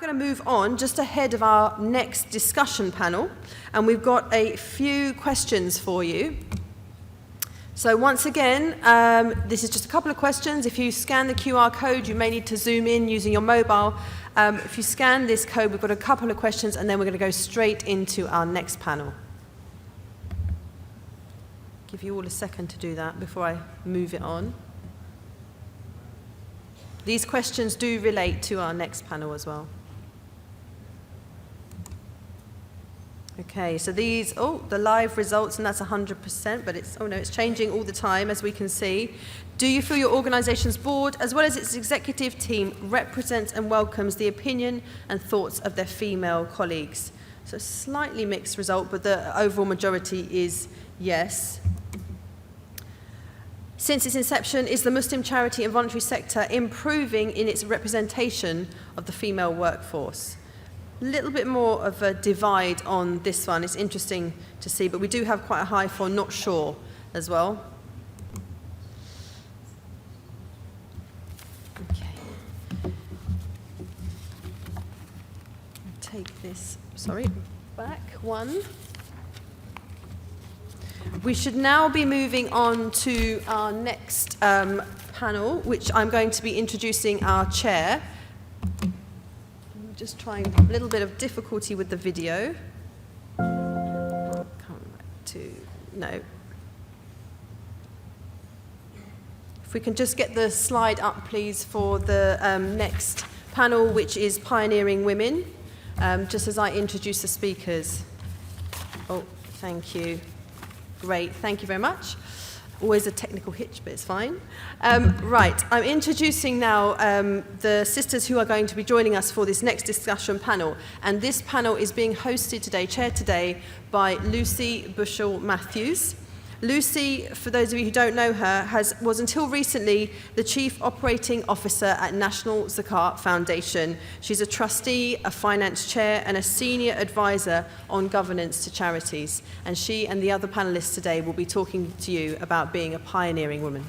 going to move on just ahead of our next discussion panel, and we've got a few questions for you. So once again, this is just a couple of questions. If you scan the QR code, you may need to zoom in using your mobile. If you scan this code, we've got a couple of questions, and then we're going to go straight into our next panel. Give you all a second to do that before I move it on. These questions do relate to our next panel as well. Okay, so these, the live results, and that's 100%, but it's changing all the time, as we can see. Do you feel your organisation's board, as well as its executive team, represents and welcomes the opinion and thoughts of their female colleagues? So a slightly mixed result, but the overall majority is yes. Since its inception, is the Muslim charity and voluntary sector improving in its representation of the female workforce? A little bit more of a divide on this one. It's interesting to see, but we do have quite a high for not sure as well. Okay. Take this, back one. We should now be moving on to our next panel, which I'm going to be introducing our chair. I'm just trying a little bit of difficulty with the video. Come back to, no. If we can just get the slide up, please, for the next panel, which is Pioneering Women, just as I introduce the speakers. Oh, thank you. Great, thank you very much. Always a technical hitch, but it's fine. Right, I'm introducing now the sisters who are going to be joining us for this next discussion panel. And this panel is being hosted today, chaired today, by Lucy Bushill-Matthews. Lucy, for those of you who don't know her, was until recently the Chief Operating Officer at National Zakat Foundation. She's a trustee, a finance chair, and a senior advisor on governance to charities. And she and the other panelists today will be talking to you about being a pioneering woman.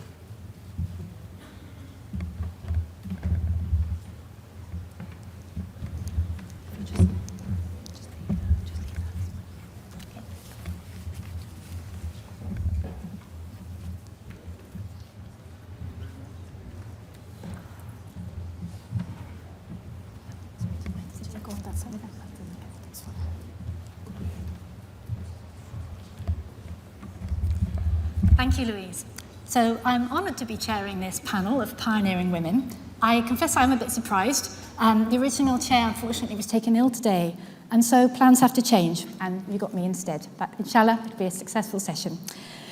Thank you, Louise. So I'm honoured to be chairing this panel of pioneering women. I confess I'm a bit surprised. The original chair, unfortunately, was taken ill today, and so plans have to change, and you got me instead. But inshallah, it'll be a successful session.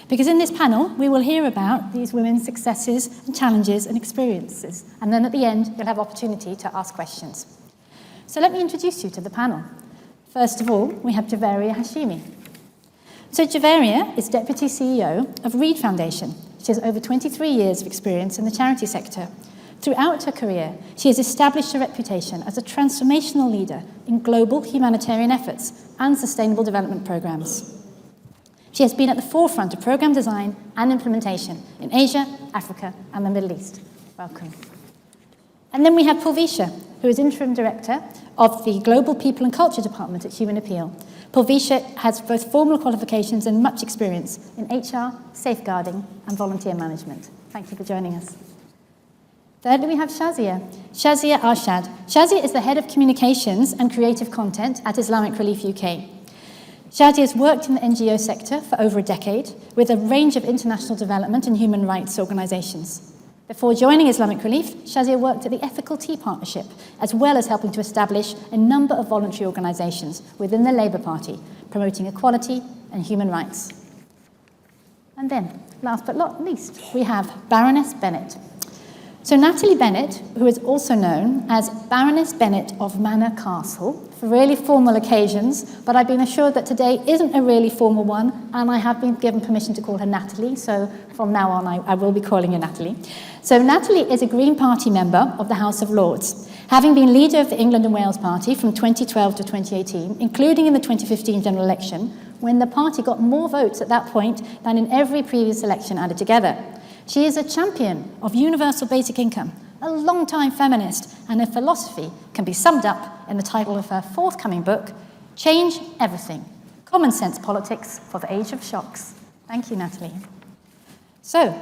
Because in this panel, we will hear about these women's successes and challenges and experiences, and then at the end, you'll have opportunity to ask questions. So let me introduce you to the panel. First of all, we have Javeria Hashmi. So Javeria is Deputy CEO of Reed Foundation. She has over 23 years of experience in the charity sector. Throughout her career, she has established a reputation as a transformational leader in global humanitarian efforts and sustainable development programs. She has been at the forefront of program design and implementation in Asia, Africa, and the Middle East. Welcome. And then we have Pulvisha, who is Interim Director of the Global People and Culture Department at Human Appeal. Pulvisha has both formal qualifications and much experience in HR, safeguarding, and volunteer management. Thank you for joining us. Thirdly, we have Shazia Arshad. Shazia is the Head of Communications and Creative Content at Islamic Relief UK. Shazia has worked in the NGO sector for over a decade with a range of international development and human rights organisations. Before joining Islamic Relief, Shazia worked at the Ethical Tea Partnership, as well as helping to establish a number of voluntary organisations within the Labour Party, promoting equality and human rights. And then, last but not least, we have Baroness Bennett. So Natalie Bennett, who is also known as Baroness Bennett of Manor Castle, for really formal occasions, but I've been assured that today isn't a really formal one, and I have been given permission to call her Natalie, so from now on I will be calling her Natalie. So Natalie is a Green Party member of the House of Lords, having been leader of the England and Wales Party from 2012 to 2018, including in the 2015 general election, when the party got more votes at that point than in every previous election added together. She is a champion of universal basic income, a long-time feminist, and her philosophy can be summed up in the title of her forthcoming book, Change Everything, Common Sense Politics for the Age of Shocks. Thank you, Natalie. So,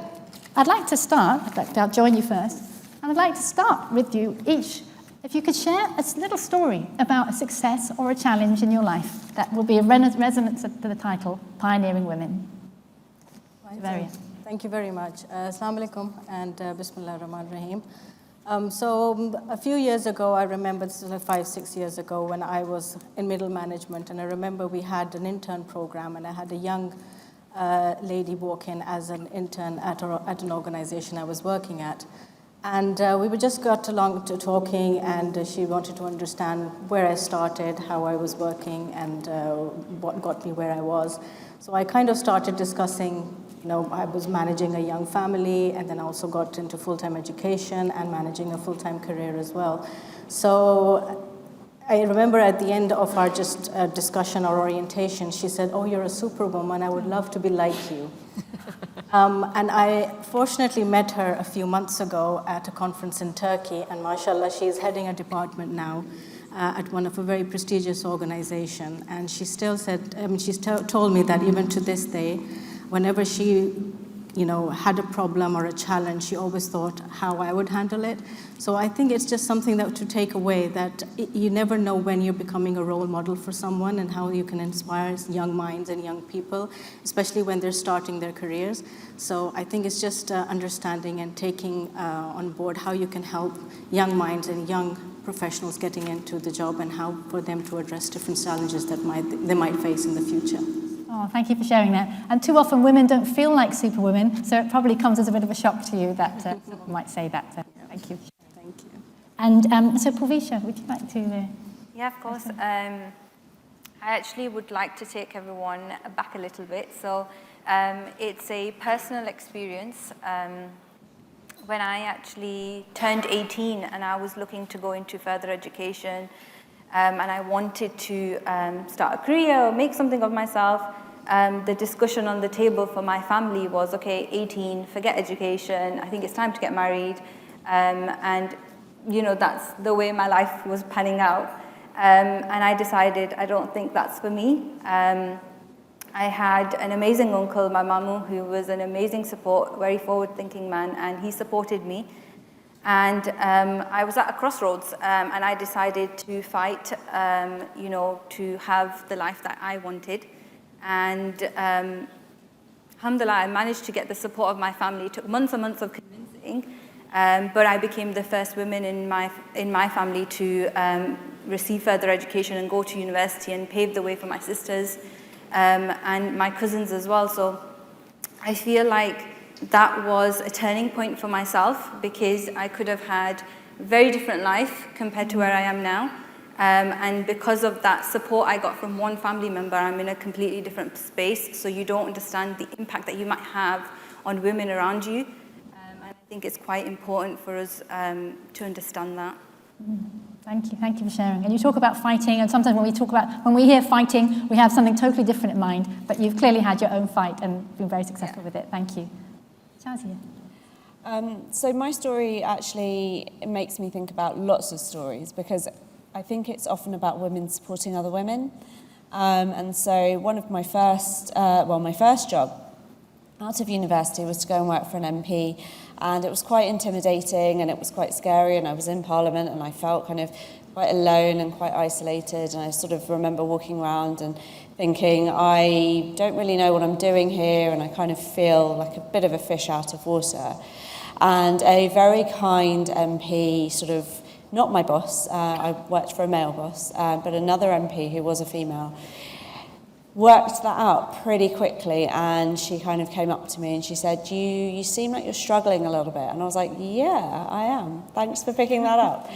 I'd like to start, I'll join you first, and I'd like to start with you each. If you could share a little story about a success or a challenge in your life, that will be a resonance to the title, Pioneering Women. Javeria. Thank you very much. Assalamu alaikum and Bismillah ar-Rahman ar-Rahim. So a few years ago, I remember, this was like 5-6 years ago, when I was in middle management, and I remember we had an intern program, and I had a young lady walk in as an intern at an organization I was working at. And we just got along to talking, and she wanted to understand where I started, how I was working, and what got me where I was. So I kind of started discussing, I was managing a young family, and then also got into full-time education and managing a full-time career as well. So I remember at the end of our discussion or orientation, she said, "Oh, you're a superwoman. I would love to be like you." And I fortunately met her a few months ago at a conference in Turkey, and mashallah, she's heading a department now at one of a very prestigious organization. And she still said, she's told me that even to this day, whenever she had a problem or a challenge, she always thought how I would handle it. So I think it's just something that to take away, that you never know when you're becoming a role model for someone and how you can inspire young minds and young people, especially when they're starting their careers. So I think it's just understanding and taking on board how you can help young minds and young professionals getting into the job, and how for them to address different challenges that they might face in the future. Oh, thank you for sharing that. And too often women don't feel like superwomen, so it probably comes as a bit of a shock to you that someone might say that. So thank you. Thank you. And so Pulvisha, would you like to... Yeah, of course. I actually would like to take everyone back a little bit. So it's a personal experience. When I actually turned 18 and I was looking to go into further education, and I wanted to start a career or make something of myself, the discussion on the table for my family was, okay, 18, forget education, I think it's time to get married. And, that's the way my life was panning out. And I decided I don't think that's for me. I had an amazing uncle, my mamu, who was an amazing support, very forward-thinking man, and he supported me. And I was at a crossroads, and I decided to fight, to have the life that I wanted. And alhamdulillah, I managed to get the support of my family. It took months and months of convincing, but I became the first woman in my family to receive further education and go to university, and pave the way for my sisters and my cousins as well. So I feel like that was a turning point for myself, because I could have had a very different life compared to where I am now. And because of that support I got from one family member, I'm in a completely different space, so you don't understand the impact that you might have on women around you. And I think it's quite important for us to understand that. Thank you for sharing. And you talk about fighting, and sometimes when we hear fighting, we have something totally different in mind, but you've clearly had your own fight and been very successful with it. Thank you. Shazia. So my story actually makes me think about lots of stories, because I think it's often about women supporting other women. And so one of my first job out of university was to go and work for an MP, and it was quite intimidating and it was quite scary, and I was in Parliament and I felt kind of quite alone and quite isolated, and I sort of remember walking around and thinking, I don't really know what I'm doing here, and I kind of feel like a bit of a fish out of water. And a very kind MP, sort of, not my boss, I worked for a male boss, but another MP who was a female, worked that out pretty quickly, and she kind of came up to me and she said, you seem like you're struggling a little bit. And I was like, yeah, I am. Thanks for picking that up.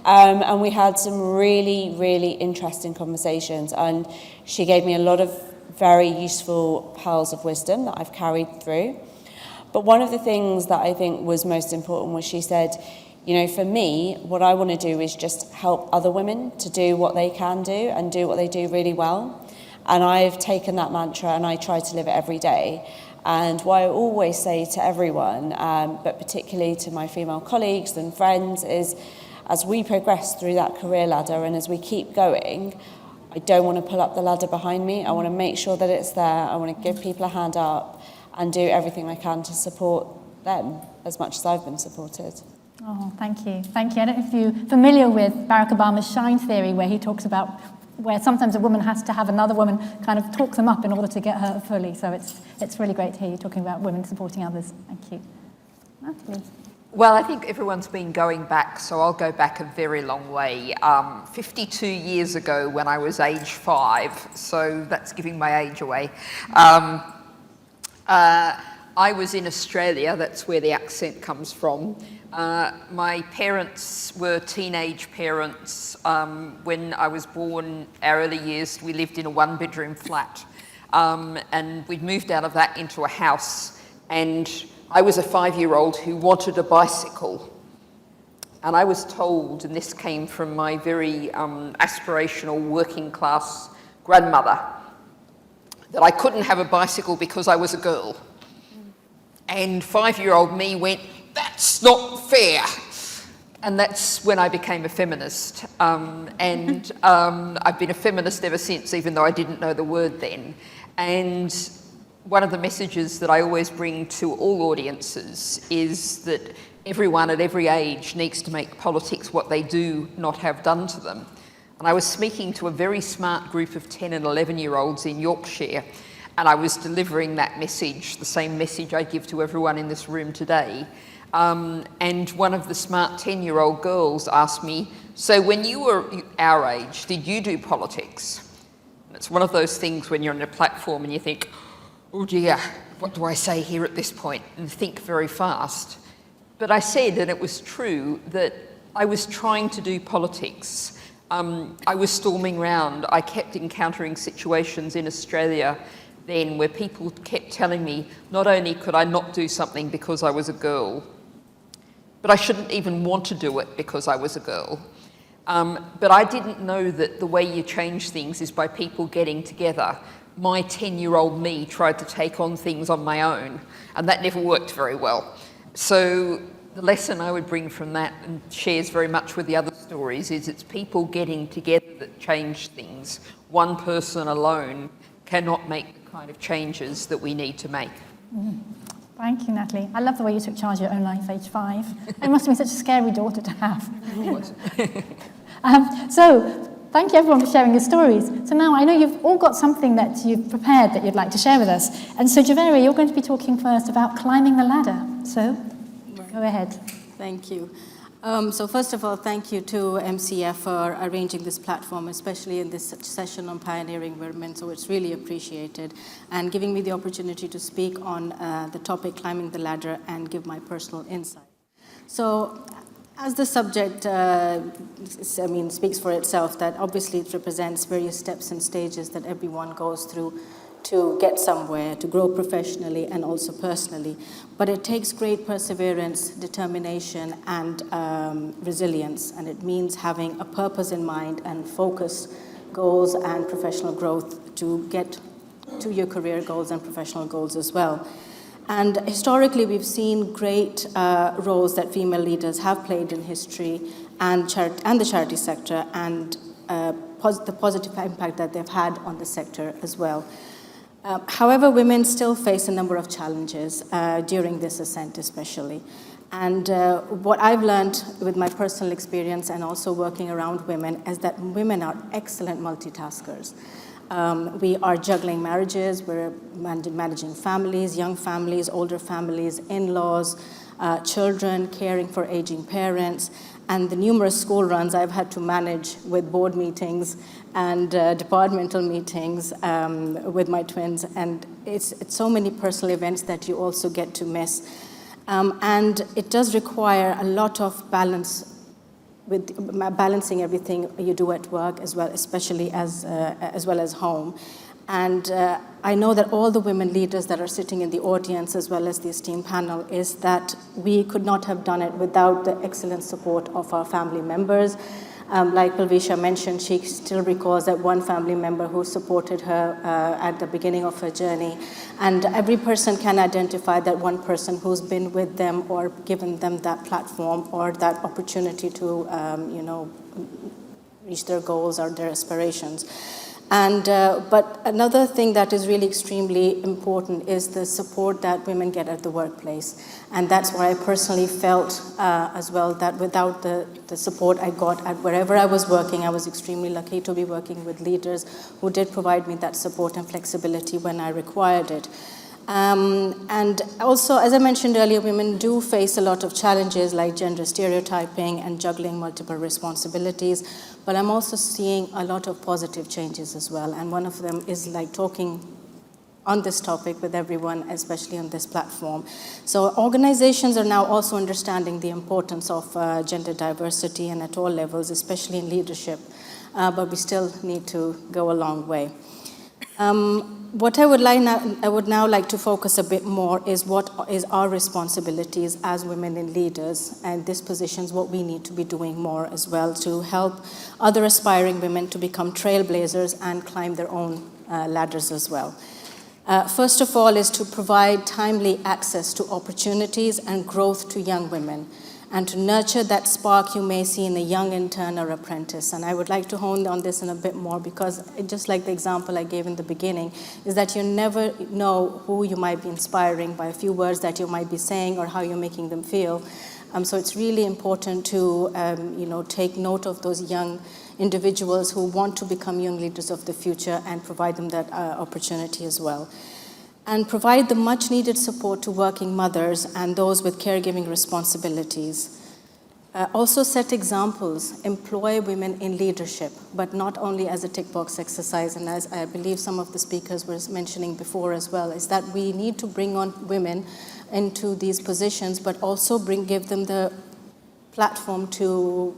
And we had some really, really interesting conversations, and she gave me a lot of very useful pearls of wisdom that I've carried through. But one of the things that I think was most important was she said, for me, what I want to do is just help other women to do what they can do and do what they do really well. And I've taken that mantra and I try to live it every day. And what I always say to everyone, but particularly to my female colleagues and friends, is as we progress through that career ladder and as we keep going, I don't want to pull up the ladder behind me. I want to make sure that it's there. I want to give people a hand up and do everything I can to support them as much as I've been supported. Oh, thank you. Thank you. I don't know if you're familiar with Barack Obama's shine theory, where he talks about where sometimes a woman has to have another woman kind of talk them up in order to get her fully. So it's really great to hear you talking about women supporting others. Thank you. Natalie. Well, I think everyone's been going back, so I'll go back a very long way. 52 years ago when I was age 5, so that's giving my age away. I was in Australia, that's where the accent comes from. My parents were teenage parents. When I was born, our early years, we lived in a 1-bedroom flat. And we'd moved out of that into a house, and I was a 5-year-old who wanted a bicycle. And I was told, and this came from my very aspirational working class grandmother, that I couldn't have a bicycle because I was a girl. And 5-year-old me went, "That's not fair." And that's when I became a feminist. I've been a feminist ever since, even though I didn't know the word then. And one of the messages that I always bring to all audiences is that everyone at every age needs to make politics what they do not have done to them. And I was speaking to a very smart group of 10 and 11-year-olds in Yorkshire, and I was delivering that message, the same message I give to everyone in this room today. And one of the smart 10-year-old girls asked me, "So when you were our age, did you do politics?" And it's one of those things when you're on a platform and you think, "Oh dear, what do I say here at this point?" and think very fast. But I said, and it was true, that I was trying to do politics. I was storming around. I kept encountering situations in Australia then where people kept telling me not only could I not do something because I was a girl, but I shouldn't even want to do it because I was a girl. But I didn't know that the way you change things is by people getting together. My 10-year-old me tried to take on things on my own, and that never worked very well. So the lesson I would bring from that, and shares very much with the other stories, is it's people getting together that change things. One person alone cannot make the kind of changes that we need to make. Thank you, Natalie. I love the way you took charge of your own life, age 5. It must have been such a scary daughter to have. So, thank you everyone for sharing your stories. So now I know you've all got something that you've prepared that you'd like to share with us. And so, Javeria, you're going to be talking first about climbing the ladder. So, go ahead. Thank you. So first of all, thank you to MCF for arranging this platform, especially in this session on pioneering women. So it's really appreciated, and giving me the opportunity to speak on the topic climbing the ladder and give my personal insight. So as the subject speaks for itself, that obviously it represents various steps and stages that everyone goes through to get somewhere, to grow professionally and also personally. But it takes great perseverance, determination, and resilience. And it means having a purpose in mind and focus, goals, and professional growth to get to your career goals and professional goals as well. And historically, we've seen great roles that female leaders have played in history and the charity sector, and the positive impact that they've had on the sector as well. However, women still face a number of challenges during this ascent especially. And what I've learned with my personal experience and also working around women is that women are excellent multitaskers. We are juggling marriages, we're managing families, young families, older families, in-laws, children, caring for aging parents, and the numerous school runs I've had to manage with board meetings and departmental meetings with my twins. And it's so many personal events that you also get to miss. And it does require a lot of balance with balancing everything you do at work as well, especially as well as home. And I know that all the women leaders that are sitting in the audience as well as the esteemed panel is that we could not have done it without the excellent support of our family members, Like Pulvisha mentioned, she still recalls that one family member who supported her at the beginning of her journey. And every person can identify that one person who's been with them or given them that platform or that opportunity to, reach their goals or their aspirations. And but another thing that is really extremely important is the support that women get at the workplace. And that's where I personally felt as well that without the support I got at wherever I was working, I was extremely lucky to be working with leaders who did provide me that support and flexibility when I required it. And also, as I mentioned earlier, women do face a lot of challenges like gender stereotyping and juggling multiple responsibilities, but I'm also seeing a lot of positive changes as well. And one of them is like talking on this topic with everyone, especially on this platform. So organizations are now also understanding the importance of gender diversity and at all levels, especially in leadership, but we still need to go a long way. What I would now like to focus a bit more is what is our responsibilities as women in leaders, and this positions what we need to be doing more as well to help other aspiring women to become trailblazers and climb their own ladders as well. First of all is to provide timely access to opportunities and growth to young women, and to nurture that spark you may see in a young intern or apprentice. And I would like to hone on this in a bit more because just like the example I gave in the beginning, is that you never know who you might be inspiring by a few words that you might be saying or how you're making them feel. So it's really important to take note of those young individuals who want to become young leaders of the future and provide them that opportunity as well. And provide the much-needed support to working mothers and those with caregiving responsibilities. Also set examples, employ women in leadership, but not only as a tick box exercise, and as I believe some of the speakers were mentioning before as well, is that we need to bring on women into these positions, but also give them the platform to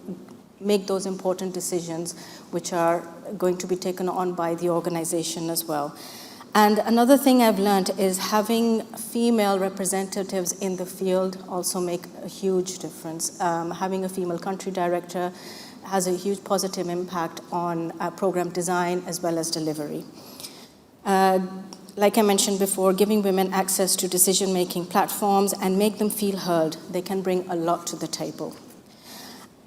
make those important decisions which are going to be taken on by the organization as well. And another thing I've learned is having female representatives in the field also make a huge difference. Having a female country director has a huge positive impact on program design as well as delivery. Like I mentioned before, giving women access to decision-making platforms and make them feel heard, they can bring a lot to the table.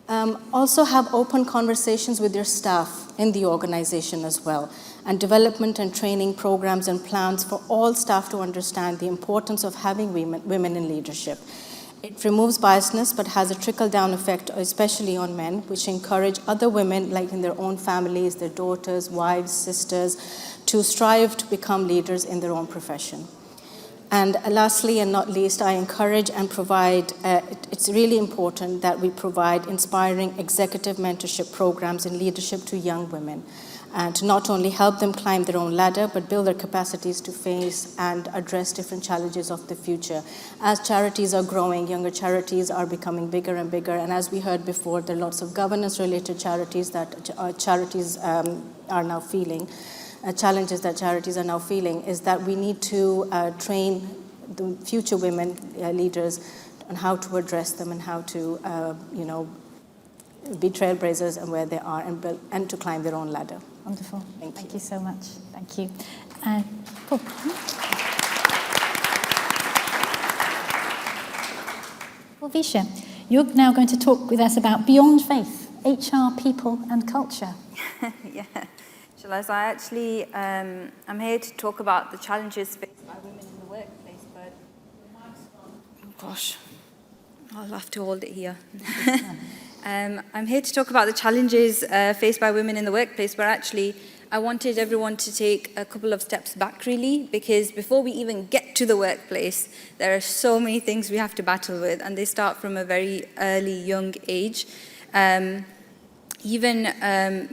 Also have open conversations with your staff in the organization as well, and development and training programs and plans for all staff to understand the importance of having women in leadership. It removes biasness but has a trickle-down effect, especially on men, which encourage other women, like in their own families, their daughters, wives, sisters, to strive to become leaders in their own profession. And lastly and not least, I encourage and provide, it's really important that we provide inspiring executive mentorship programs in leadership to young women, and to not only help them climb their own ladder, but build their capacities to face and address different challenges of the future. As charities are growing, younger charities are becoming bigger and bigger, and as we heard before, there are lots of governance-related charities that charities are now feeling. Challenges that charities are now feeling is that we need to train the future women leaders on how to address them and how to, be trailblazers and where they are and to climb their own ladder. Wonderful. Thank you so much. Thank you. Paul. Pulvisha, you're now going to talk with us about Beyond Faith, HR, People and Culture. Yeah. So I actually, I'm here to talk about the challenges faced by women in the workplace, but oh gosh, I'll have to hold it here. I'm here to talk about the challenges faced by women in the workplace, but actually I wanted everyone to take a couple of steps back really, because before we even get to the workplace, there are so many things we have to battle with, and they start from a very early, young age. Even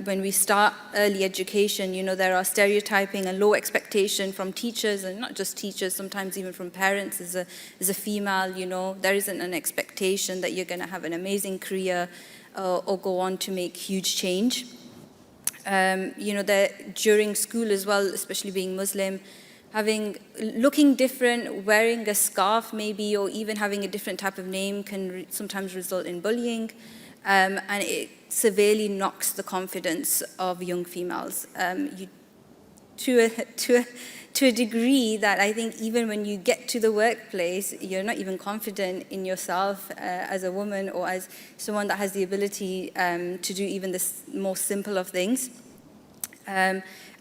when we start early education, there are stereotyping and low expectation from teachers, and not just teachers, sometimes even from parents. As a female, there isn't an expectation that you're going to have an amazing career or go on to make huge change. During school as well, especially being Muslim, looking different, wearing a scarf maybe, or even having a different type of name can sometimes result in bullying. And it severely knocks the confidence of young females. To a degree that I think even when you get to the workplace, you're not even confident in yourself as a woman or as someone that has the ability to do even the most simple of things.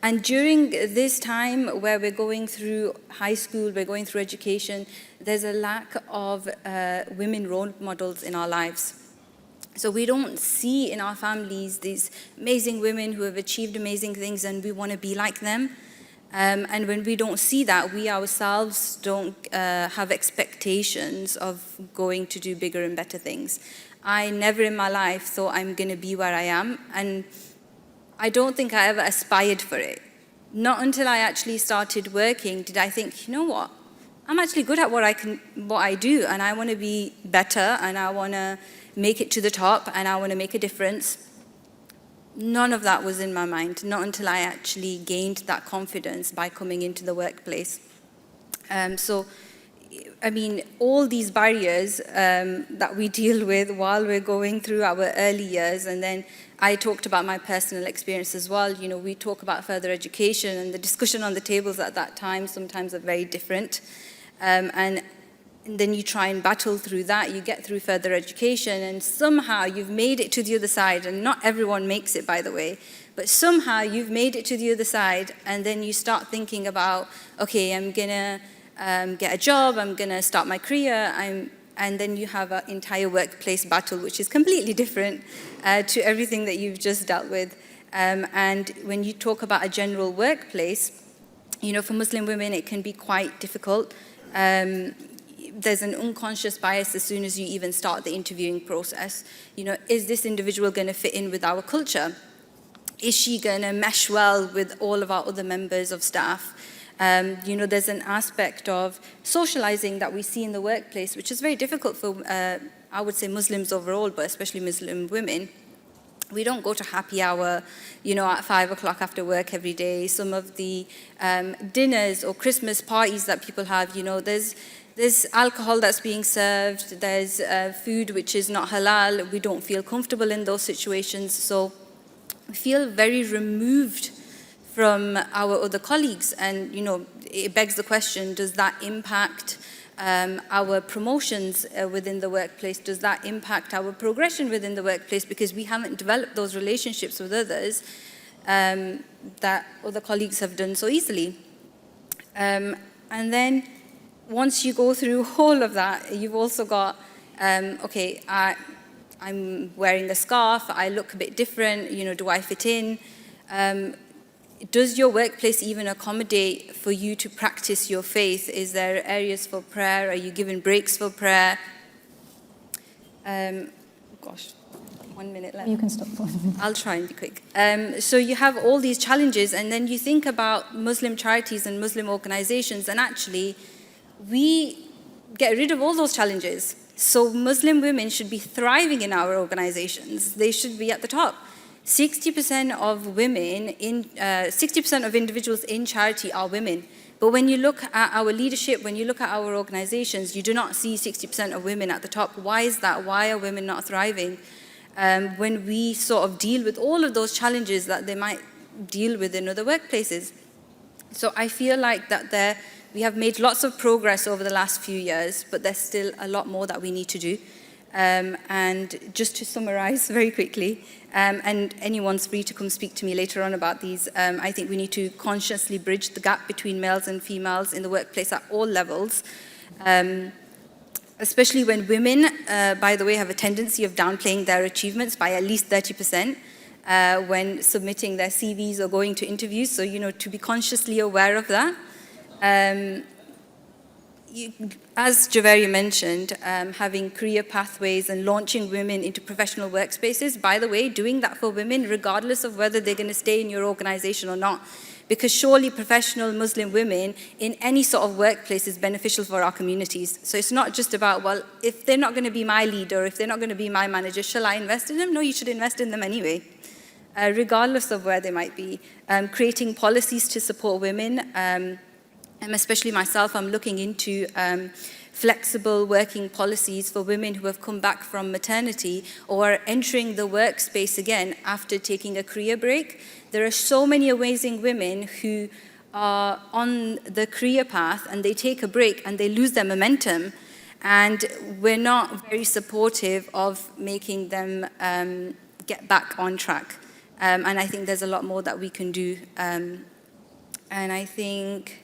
And during this time where we're going through high school, we're going through education, there's a lack of women role models in our lives. So we don't see in our families these amazing women who have achieved amazing things and we want to be like them. And when we don't see that, we ourselves don't have expectations of going to do bigger and better things. I never in my life thought I'm going to be where I am, and I don't think I ever aspired for it. Not until I actually started working did I think, you know what, I'm actually good at what I do, and I want to be better, and I want to make it to the top, and I want to make a difference. None of that was in my mind, not until I actually gained that confidence by coming into the workplace. So, I mean, all these barriers that we deal with while we're going through our early years, and then I talked about my personal experience as well. You know, we talk about further education, and the discussion on the tables at that time sometimes are very different. And then you try and battle through that. You get through further education, and somehow you've made it to the other side. And not everyone makes it, by the way. But somehow you've made it to the other side, and then you start thinking about, okay, I'm going to get a job, I'm going to start my career, and then you have an entire workplace battle, which is completely different to everything that you've just dealt with. And when you talk about a general workplace, you know, for Muslim women, it can be quite difficult. There's an unconscious bias as soon as you even start the interviewing process. You know, is this individual going to fit in with our culture? Is she going to mesh well with all of our other members of staff? You know, there's an aspect of socializing that we see in the workplace, which is very difficult for, I would say, Muslims overall, but especially Muslim women. We don't go to happy hour, you know, at 5 o'clock after work every day. Some of the dinners or Christmas parties that people have, you know, there's alcohol that's being served, there's food which is not halal. We don't feel comfortable in those situations. So we feel very removed from our other colleagues. And, you know, it begs the question, does that impact our promotions within the workplace? Does that impact our progression within the workplace? Because we haven't developed those relationships with others that other colleagues have done so easily. And then once you go through all of that, you've also got, okay, I'm wearing a scarf, I look a bit different, you know, do I fit in? Does your workplace even accommodate for you to practice your faith? Is there areas for prayer? Are you given breaks for prayer? Gosh, 1 minute left. You can stop. I'll try and be quick. So you have all these challenges, and then you think about Muslim charities and Muslim organizations, and actually we get rid of all those challenges. So Muslim women should be thriving in our organizations. They should be at the top. 60% of women 60% of individuals in charity are women. But when you look at our leadership, when you look at our organizations, you do not see 60% of women at the top. Why is that? Why are women not thriving? When we sort of deal with all of those challenges that they might deal with in other workplaces. So I feel like that we have made lots of progress over the last few years, but there's still a lot more that we need to do. And just to summarize very quickly, and anyone's free to come speak to me later on about these, I think we need to consciously bridge the gap between males and females in the workplace at all levels, especially when women, by the way, have a tendency of downplaying their achievements by at least 30% when submitting their CVs or going to interviews. So, you know, to be consciously aware of that. As Javeria mentioned, having career pathways and launching women into professional workspaces, by the way, doing that for women regardless of whether they're going to stay in your organization or not. Because surely professional Muslim women in any sort of workplace is beneficial for our communities. So it's not just about, well, if they're not going to be my leader, if they're not going to be my manager, shall I invest in them? No, you should invest in them anyway, regardless of where they might be. Creating policies to support women. And especially myself, I'm looking into flexible working policies for women who have come back from maternity or are entering the workspace again after taking a career break. There are so many amazing women who are on the career path and they take a break and they lose their momentum, and we're not very supportive of making them get back on track. And I think there's a lot more that we can do. And I think,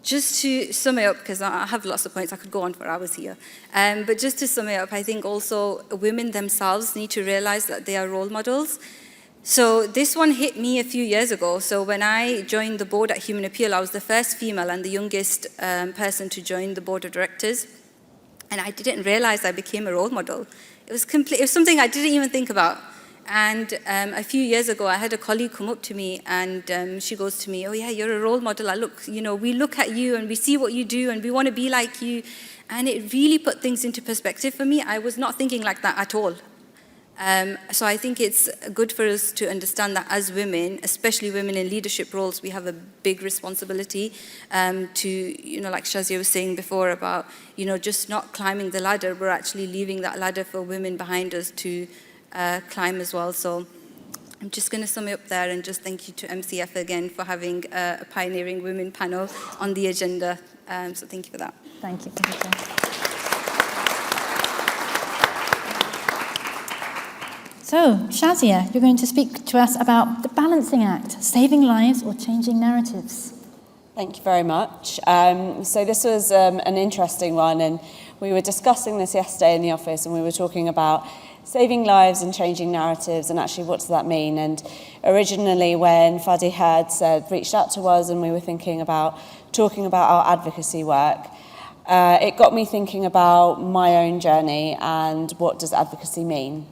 just to sum it up, because I have lots of points, I could go on for hours here. But just to sum it up, I think also women themselves need to realize that they are role models. So this one hit me a few years ago. So when I joined the board at Human Appeal, I was the first female and the youngest person to join the board of directors. And I didn't realize I became a role model. It was something I didn't even think about. And a few years ago, I had a colleague come up to me and she goes to me, "Oh yeah, you're a role model. We look at you and we see what you do and we want to be like you." And it really put things into perspective for me. I was not thinking like that at all. So I think it's good for us to understand that as women, especially women in leadership roles, we have a big responsibility to, like Shazia was saying before about, just not climbing the ladder. We're actually leaving that ladder for women behind us to climb as well. So I'm just going to sum it up there and just thank you to MCF again for having a Pioneering Women panel on the agenda. So thank you for that. Thank you. So, Shazia, you're going to speak to us about the balancing act, saving lives or changing narratives. Thank you very much. So this was an interesting one, and we were discussing this yesterday in the office, and we were talking about saving lives and changing narratives, and actually what does that mean? And originally when Fadi had reached out to us and we were thinking about talking about our advocacy work, it got me thinking about my own journey and what does advocacy mean.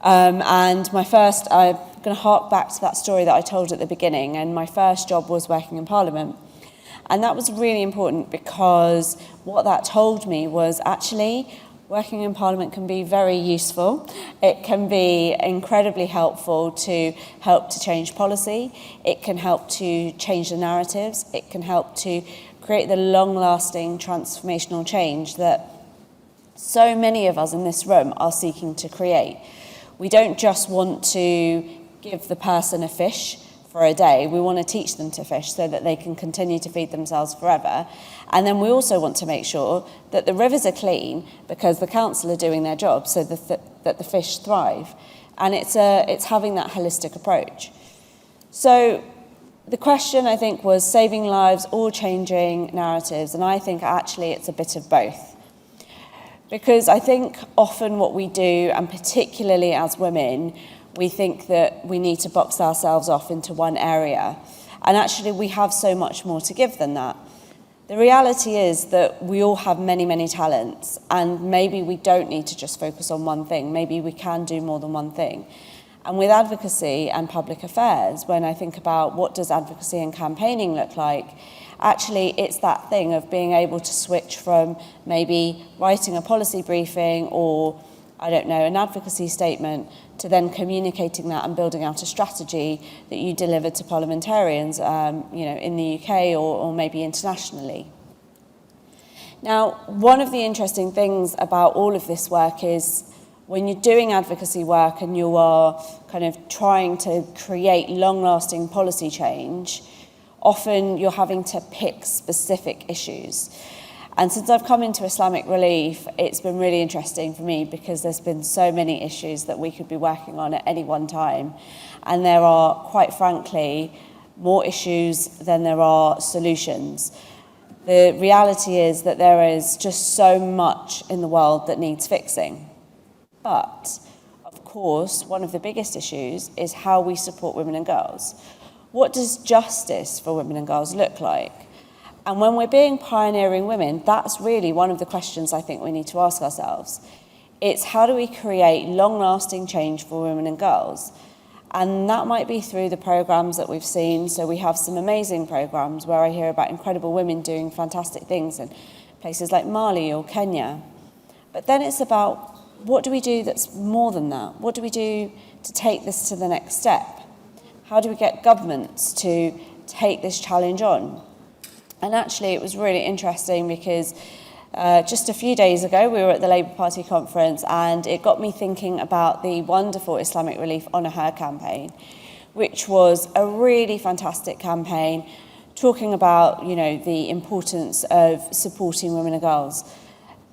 And I'm going to hark back to that story that I told at the beginning, and my first job was working in Parliament. And that was really important because what that told me was actually working in Parliament can be very useful. It can be incredibly helpful to help to change policy. It can help to change the narratives. It can help to create the long-lasting transformational change that so many of us in this room are seeking to create. We don't just want to give the person a fish for a day. We want to teach them to fish so that they can continue to feed themselves forever. And then we also want to make sure that the rivers are clean because the council are doing their job so that the fish thrive. And it's having that holistic approach. So the question, I think, was saving lives or changing narratives. And I think actually it's a bit of both. Because I think often what we do, and particularly as women, we think that we need to box ourselves off into one area. And actually we have so much more to give than that. The reality is that we all have many, many talents, and maybe we don't need to just focus on one thing. Maybe we can do more than one thing. And with advocacy and public affairs, when I think about what does advocacy and campaigning look like, actually it's that thing of being able to switch from maybe writing a policy briefing or, an advocacy statement to then communicating that and building out a strategy that you deliver to parliamentarians, in the UK or maybe internationally. Now, one of the interesting things about all of this work is when you're doing advocacy work and you are kind of trying to create long-lasting policy change, often you're having to pick specific issues. And since I've come into Islamic relief, it's been really interesting for me because there's been so many issues that we could be working on at any one time. And there are, quite frankly, more issues than there are solutions. The reality is that there is just so much in the world that needs fixing. But, of course, one of the biggest issues is how we support women and girls. What does justice for women and girls look like? And when we're being pioneering women, that's really one of the questions I think we need to ask ourselves. It's how do we create long-lasting change for women and girls? And that might be through the programs that we've seen. So we have some amazing programs where I hear about incredible women doing fantastic things in places like Mali or Kenya. But then it's about what do we do that's more than that? What do we do to take this to the next step? How do we get governments to take this challenge on? And actually, it was really interesting because just a few days ago, we were at the Labour Party conference, and it got me thinking about the wonderful Islamic Relief Honour Her campaign, which was a really fantastic campaign, talking about, you know, the importance of supporting women and girls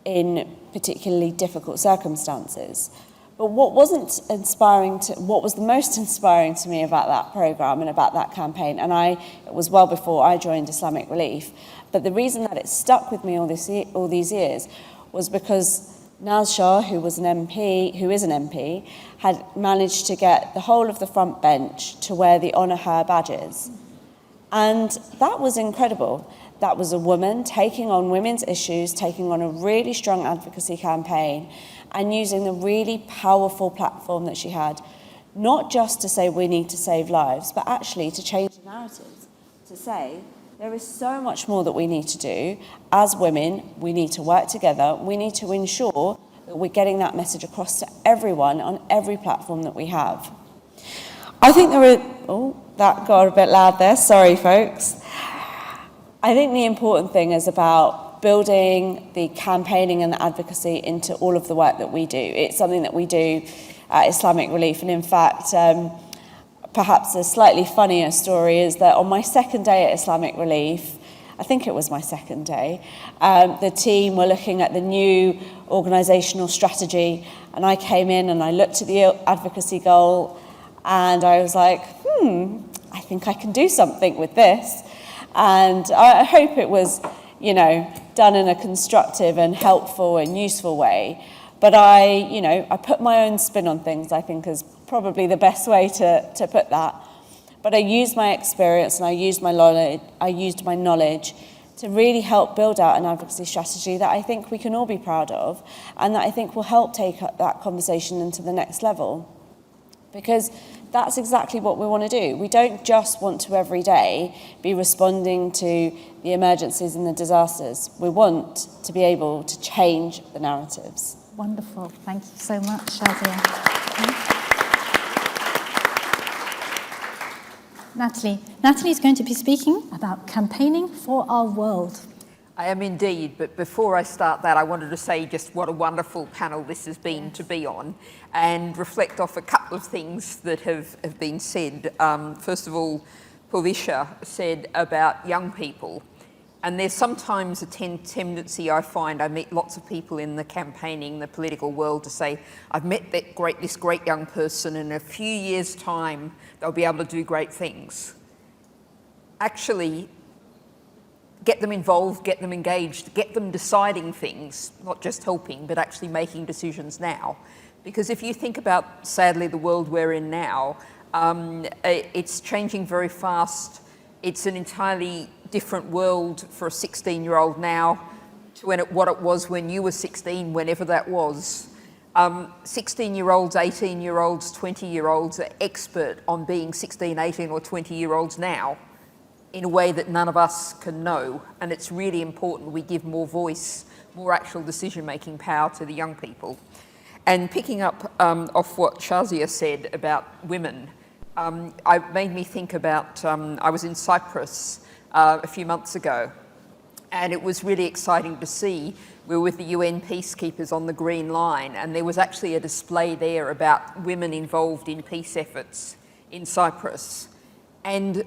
in particularly difficult circumstances. But what was the most inspiring to me about that programme and about that campaign, and it was well before I joined Islamic Relief, but the reason that it stuck with me all these years was because Naz Shah, who is an MP, had managed to get the whole of the front bench to wear the Honour Her badges. And that was incredible. That was a woman taking on women's issues, taking on a really strong advocacy campaign, and using the really powerful platform that she had, not just to say we need to save lives, but actually to change the narratives, to say there is so much more that we need to do. As women, we need to work together. We need to ensure that we're getting that message across to everyone on every platform that we have. I think that got a bit loud there. Sorry, folks. I think the important thing is about building the campaigning and the advocacy into all of the work that we do. It's something that we do at Islamic Relief. And in fact, perhaps a slightly funnier story is that on my second day at Islamic Relief, I think it was my second day, the team were looking at the new organisational strategy, and I came in and I looked at the advocacy goal and I was like, I think I can do something with this. And I hope it was, you know, done in a constructive and helpful and useful way. But I put my own spin on things, I think, is probably the best way to put that. But I used my experience and I used my knowledge to really help build out an advocacy strategy that I think we can all be proud of, and that I think will help take that conversation into the next level. Because that's exactly what we want to do. We don't just want to every day be responding to the emergencies and the disasters. We want to be able to change the narratives. Wonderful. Thank you so much, Shazia. Natalie's going to be speaking about campaigning for our world. I am indeed, but before I start that, I wanted to say just what a wonderful panel this has been to be on, and reflect off a couple of things that have been said. First of all, Pulvisha said about young people, and there's sometimes a tendency I find, I meet lots of people in the campaigning, the political world, to say, I've met this great young person, and in a few years' time, they'll be able to do great things. Actually, get them involved, get them engaged, get them deciding things, not just helping, but actually making decisions now. Because if you think about, sadly, the world we're in now, it's changing very fast. It's an entirely different world for a 16-year-old now to what it was when you were 16, whenever that was. 16-year-olds, 18-year-olds, 20-year-olds are expert on being 16, 18 or 20-year-olds now, in a way that none of us can know. And it's really important we give more voice, more actual decision-making power to the young people. And picking up off what Shazia said about women, it made me think about, I was in Cyprus a few months ago, and it was really exciting to see. We were with the UN peacekeepers on the Green Line, and there was actually a display there about women involved in peace efforts in Cyprus. And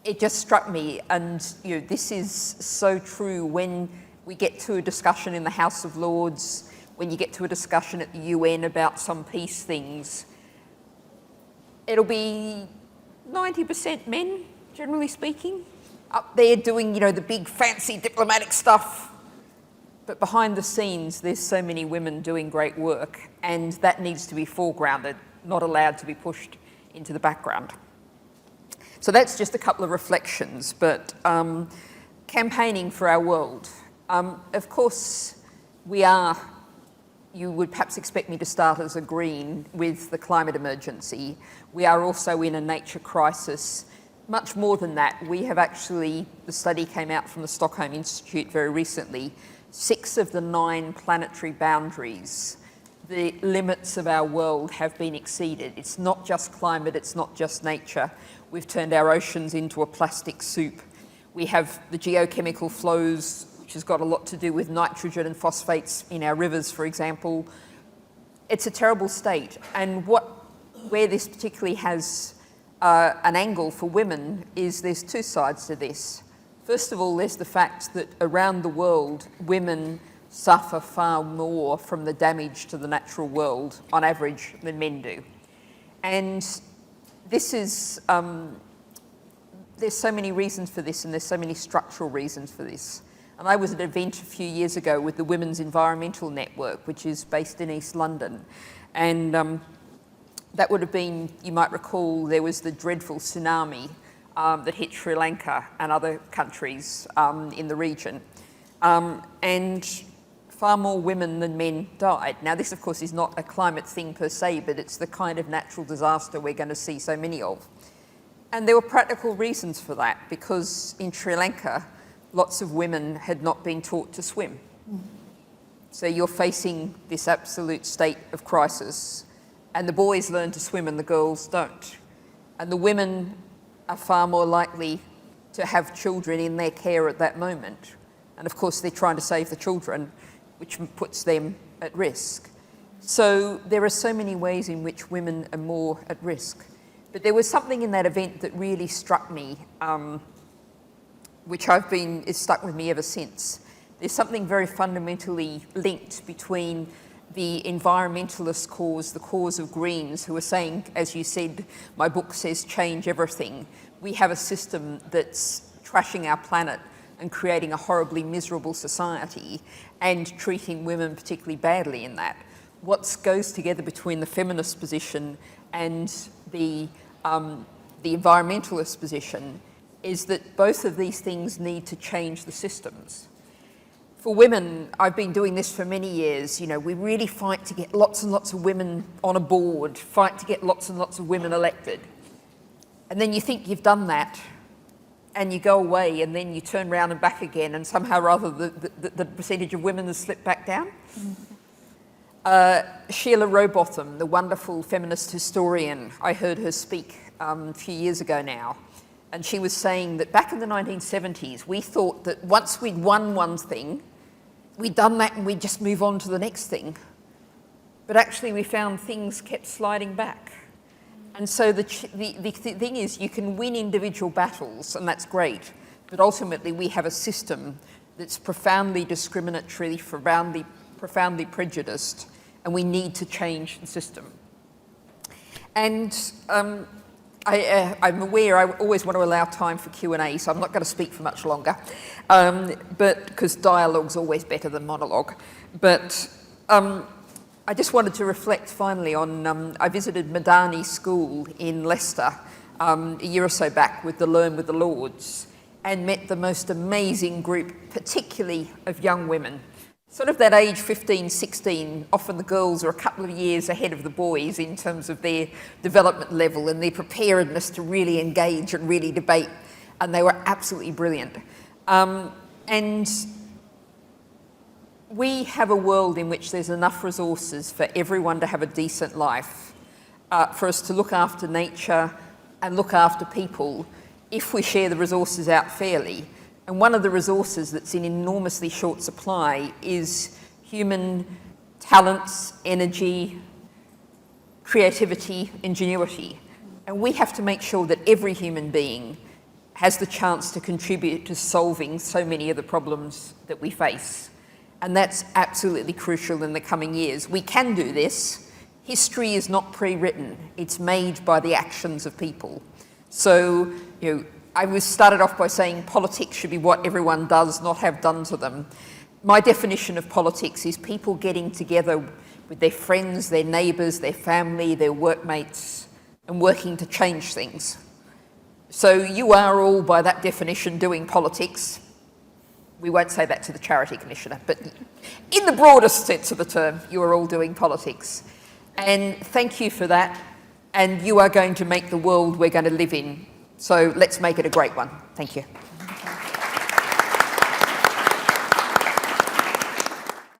it just struck me, and this is so true when we get to a discussion in the House of Lords, when you get to a discussion at the UN about some peace things, it'll be 90% men, generally speaking, up there doing, the big fancy diplomatic stuff. But behind the scenes, there's so many women doing great work, and that needs to be foregrounded, not allowed to be pushed into the background. So that's just a couple of reflections, but campaigning for our world. Of course, you would perhaps expect me to start as a Green with the climate emergency. We are also in a nature crisis. Much more than that, we have actually, the study came out from the Stockholm Institute very recently, 6 of the 9 planetary boundaries, the limits of our world have been exceeded. It's not just climate, it's not just nature. We've turned our oceans into a plastic soup. We have the geochemical flows which has got a lot to do with nitrogen and phosphates in our rivers, for example. It's a terrible state. And where this particularly has an angle for women is there's two sides to this. First of all, there's the fact that around the world, women suffer far more from the damage to the natural world on average than men do. And this is, there's so many reasons for this, and there's so many structural reasons for this. And I was at an event a few years ago with the Women's Environmental Network, which is based in East London. And that would have been, you might recall, there was the dreadful tsunami that hit Sri Lanka and other countries in the region. And far more women than men died. Now, this, of course, is not a climate thing per se, but it's the kind of natural disaster we're going to see so many of. And there were practical reasons for that, because in Sri Lanka, lots of women had not been taught to swim. So you're facing this absolute state of crisis, and the boys learn to swim and the girls don't. And the women are far more likely to have children in their care at that moment. And of course, they're trying to save the children, which puts them at risk. So there are so many ways in which women are more at risk. But there was something in that event that really struck me, which it's stuck with me ever since. There's something very fundamentally linked between the environmentalist cause, the cause of Greens, who are saying, as you said, my book says change everything. We have a system that's trashing our planet and creating a horribly miserable society and treating women particularly badly in that. What goes together between the feminist position and the environmentalist position is that both of these things need to change the systems. For women, I've been doing this for many years, you know, we really fight to get lots and lots of women on a board, fight to get lots and lots of women elected. And then you think you've done that, and you go away, and then you turn around and back again, and somehow or other the percentage of women has slipped back down. Sheila Rowbotham, the wonderful feminist historian, I heard her speak a few years ago now, and she was saying that back in the 1970s, we thought that once we'd won one thing, we'd done that and we'd just move on to the next thing. But actually we found things kept sliding back. And so the thing is, you can win individual battles, and that's great, but ultimately we have a system that's profoundly discriminatory, profoundly prejudiced, and we need to change the system. And I'm aware I always want to allow time for Q&A, so I'm not going to speak for much longer, but because dialogue's always better than monologue. But I just wanted to reflect finally on, I visited Madani School in Leicester a year or so back with the Learn with the Lords, and met the most amazing group, particularly of young women. Sort of that age 15, 16, often the girls are a couple of years ahead of the boys in terms of their development level and their preparedness to really engage and really debate, and they were absolutely brilliant. And we have a world in which there's enough resources for everyone to have a decent life, for us to look after nature and look after people if we share the resources out fairly. And one of the resources that's in enormously short supply is human talents, energy, creativity, ingenuity. And we have to make sure that every human being has the chance to contribute to solving so many of the problems that we face. And that's absolutely crucial in the coming years. We can do this. History is not pre-written. It's made by the actions of people. So, you know, I started off by saying politics should be what everyone does, not have done to them. My definition of politics is people getting together with their friends, their neighbours, their family, their workmates, and working to change things. So you are all, by that definition, doing politics. We won't say that to the Charity Commissioner, but in the broadest sense of the term, you are all doing politics. And thank you for that. And you are going to make the world we're going to live in. So let's make it a great one. Thank you.